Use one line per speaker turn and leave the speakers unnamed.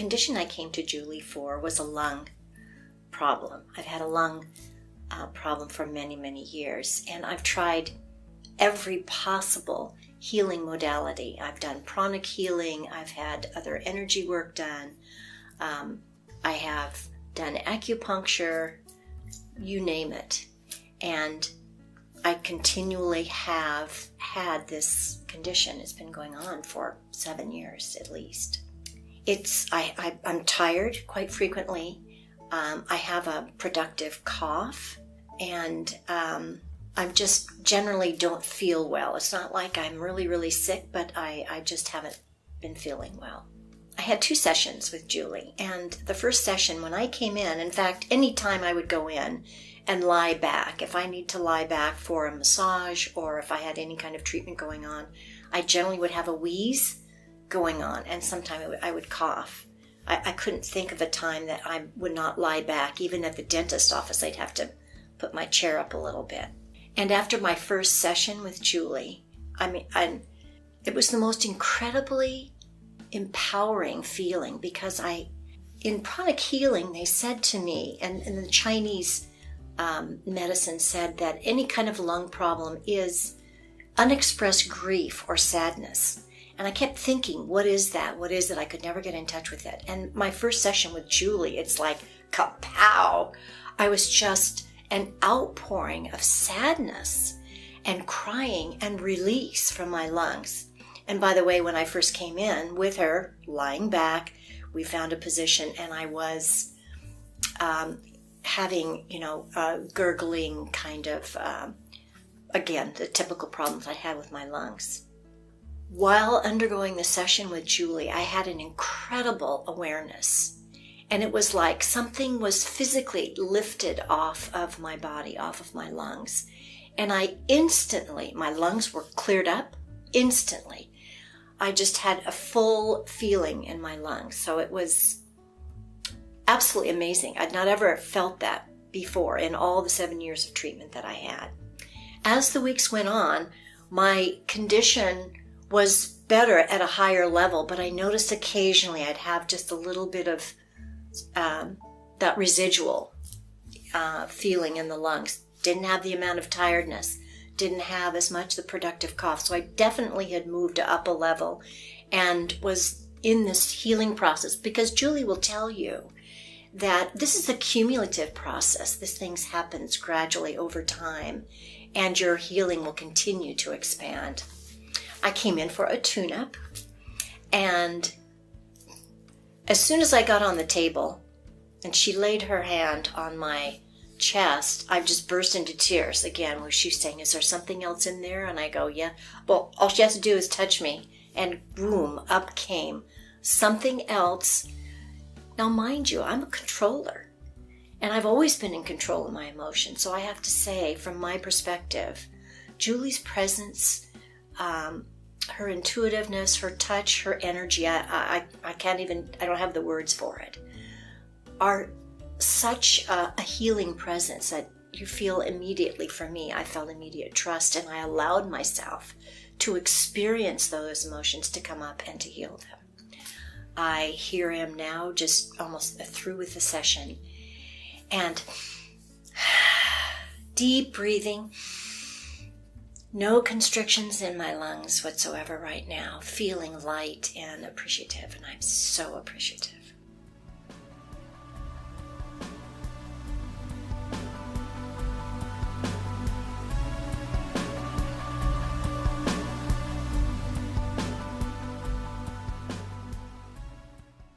condition I came to Julie for was a lung problem. I've had a lung problem for many, many years, and I've tried every possible healing modality. I've done pranic healing, I've had other energy work done, I have done acupuncture, you name it. And I continually have had this condition. It's been going on for 7 years at least. I'm tired quite frequently. I have a productive cough, and I just generally don't feel well. It's not like I'm really, really sick, but I just haven't been feeling well. I had 2 sessions with Julie, and the first session when I came in fact, anytime I would go in and lie back, if I need to lie back for a massage or if I had any kind of treatment going on, I generally would have a wheeze going on, and sometimes I would cough. I couldn't think of a time that I would not lie back. Even at the dentist office, I'd have to put my chair up a little bit. And after my first session with Julie, it was the most incredibly empowering feeling, because in pranic healing, they said to me, and the Chinese medicine said that any kind of lung problem is unexpressed grief or sadness. And I kept thinking, what is that? What is it? I could never get in touch with it. And my first session with Julie, it's like kapow! I was just an outpouring of sadness and crying and release from my lungs. And by the way, when I first came in with her, lying back, we found a position, and I was having, a gurgling kind of, again, the typical problems I had with my lungs. While undergoing the session with Julie, I had an incredible awareness. And it was like something was physically lifted off of my body, off of my lungs. And my lungs were cleared up instantly. I just had a full feeling in my lungs. So it was absolutely amazing. I'd not ever felt that before in all the 7 years of treatment that I had. As the weeks went on, my condition was better at a higher level, but I noticed occasionally I'd have just a little bit of that residual feeling in the lungs. Didn't have the amount of tiredness, didn't have as much the productive cough. So I definitely had moved up a level and was in this healing process, because Julie will tell you that this is a cumulative process. This thing happens gradually over time, and your healing will continue to expand. I came in for a tune-up, and as soon as I got on the table and she laid her hand on my chest, I just burst into tears again, where she's saying, is there something else in there? And I go, yeah. Well, all she has to do is touch me, and boom, up came something else. Now, mind you, I'm a controller, and I've always been in control of my emotions. So I have to say, from my perspective, Julie's presence, her intuitiveness, her touch, her energy, I don't have the words for it, are such a healing presence that you feel immediately. For me, I felt immediate trust, and I allowed myself to experience those emotions to come up and to heal them. I hear him now, just almost through with the session, and deep breathing, no constrictions in my lungs whatsoever right now, feeling light and appreciative, and I'm so appreciative.